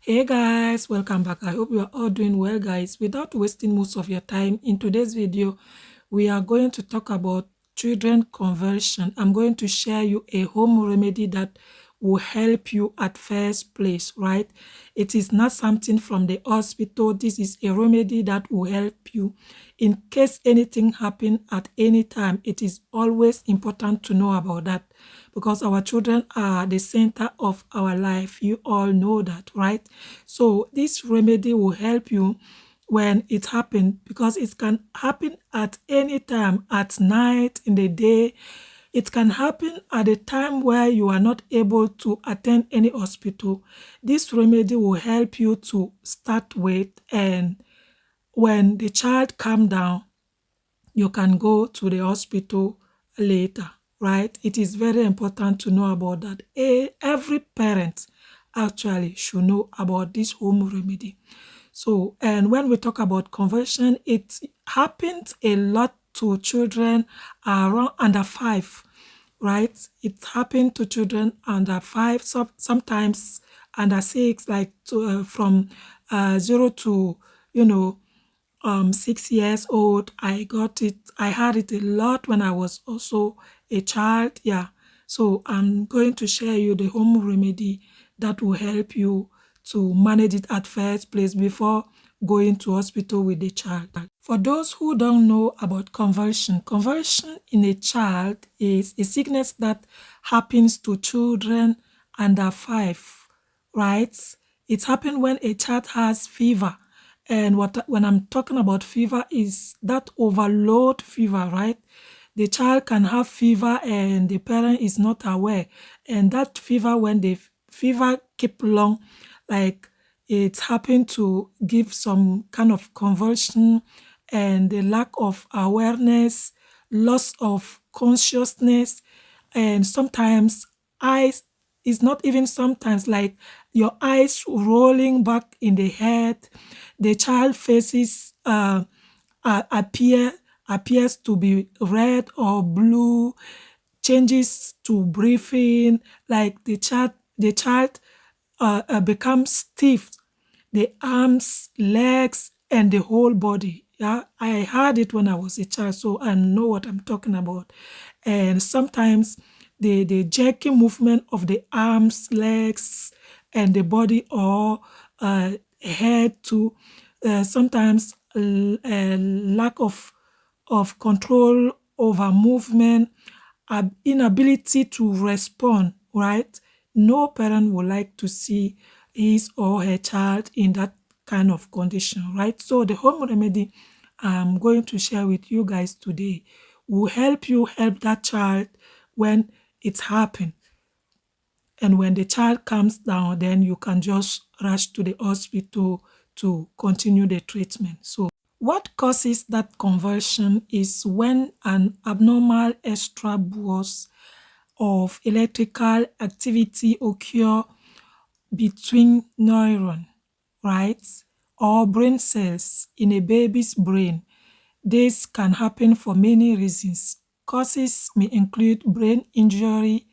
Hey guys, welcome back. I hope you are all doing well, guys. Without wasting most of your time, in today's video, we are going to talk about children conversion. I'm going to share you a home remedy that will help you at first place, right? It is not something from the hospital. This is a remedy that will help you in case anything happen at any time. It is always important to know about that because our children are the center of our life. You all know that, right? So this remedy will help you when it happens because it can happen at any time, at night, in the day. It can happen at a time where you are not able to attend any hospital. This remedy will help you to start with, and when the child calm down, you can go to the hospital later, right? It is very important to know about that. Every parent actually should know about this home remedy. So, and when we talk about conversion, it happens a lot to children around under 5, right? It happened to children under 5, sometimes under 6, like from 0 to, you know, 6 years old. I had it a lot when I was also a child. Yeah. So I'm going to share you the home remedy that will help you to manage it at first place before going to hospital with the child. For those who don't know about convulsion, convulsion in a child is a sickness that happens to children under 5, right? It happens when a child has fever. And when I'm talking about fever is that overload fever, right? The child can have fever and the parent is not aware. And that fever, when the fever keep long, like it's happened to give some kind of convulsion and the lack of awareness, loss of consciousness, and sometimes eyes is not even sometimes like your eyes rolling back in the head. The child faces appears to be red or blue, changes to breathing, like the child becomes stiff, the arms, legs, and the whole body. Yeah, I had it when I was a child, so I know what I'm talking about. And sometimes the jerky movement of the arms, legs, and the body, or head too. Sometimes lack of control over movement, inability to respond, right? No parent would like to see his or her child in that kind of condition, right? So the home remedy I'm going to share with you guys today will help you help that child when it's happened. And when the child comes down, then you can just rush to the hospital to continue the treatment. So what causes that conversion is when an abnormal extra burst of electrical activity occur between neuron, right, or brain cells in a baby's brain. This can happen for many reasons. Causes may include brain injury,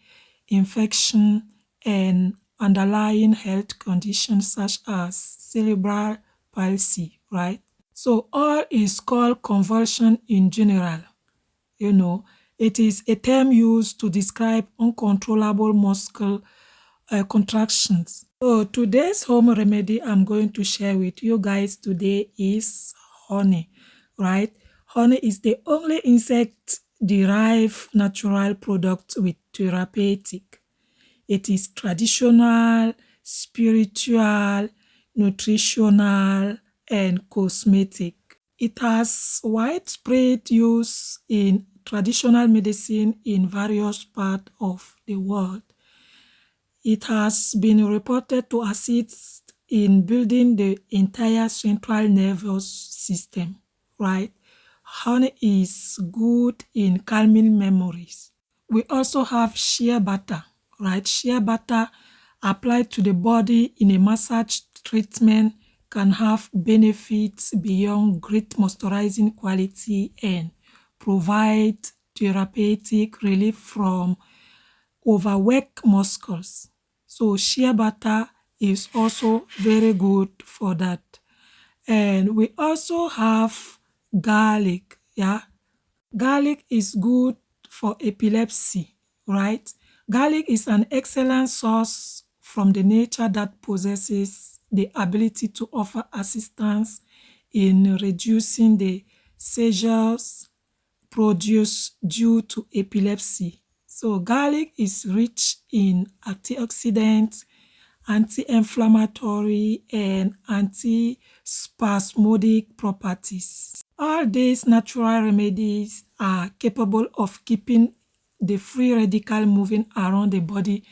infection, and underlying health conditions such as cerebral palsy, right? So all is called convulsion in general. You know, it is a term used to describe uncontrollable muscle contractions. So today's home remedy I'm going to share with you guys today is honey, right? Honey is the only insect derived natural product with therapeutic. It is traditional, spiritual, nutritional, and cosmetic. It has widespread use in traditional medicine in various parts of the world. It has been reported to assist in building the entire central nervous system, right? Honey is good in calming memories. We also have shea butter, right? Shea butter applied to the body in a massage treatment can have benefits beyond great moisturizing quality and provide therapeutic relief from overworked muscles. So shea butter is also very good for that. And we also have garlic. Yeah, garlic is good for epilepsy, right? Garlic is an excellent source from the nature that possesses the ability to offer assistance in reducing the seizures produced due to epilepsy. So garlic is rich in antioxidants, anti-inflammatory, and anti-spasmodic properties. All these natural remedies are capable of keeping the free radical moving around the body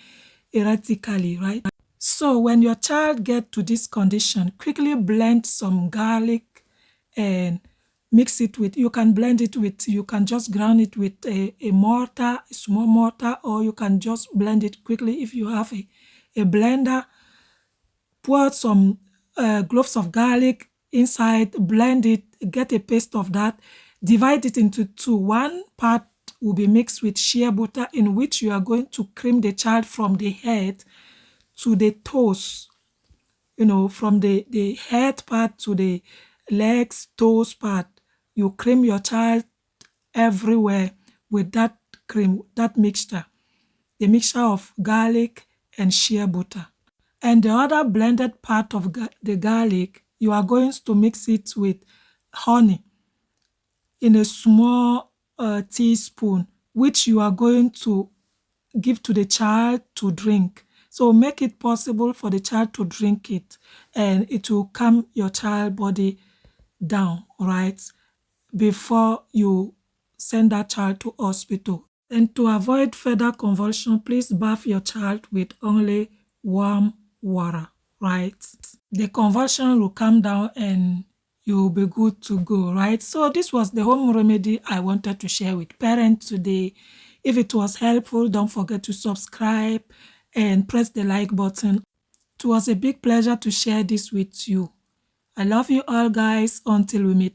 erratically, right? So when your child get to this condition, quickly blend some garlic and mix it with, you can blend it with, you can just ground it with a mortar, a small mortar, or you can just blend it quickly if you have a blender. Pour some cloves of garlic inside, blend it, get a paste of that, divide it into two. One part will be mixed with shea butter, in which you are going to cream the child from the head to the toes, from the head part to the legs, toes part. You cream your child everywhere with that cream, that mixture, the mixture of garlic and shea butter. And the other blended part of the garlic, you are going to mix it with honey in a small teaspoon, which you are going to give to the child to drink. So make it possible for the child to drink it, and it will calm your child body down, right? Before you send that child to hospital. And to avoid further convulsion, please bath your child with only warm water, right? The convulsion will calm down and you'll be good to go, right? So this was the home remedy I wanted to share with parents today. If it was helpful, don't forget to subscribe and press the like button. It was a big pleasure to share this with you. I love you all, guys. Until we meet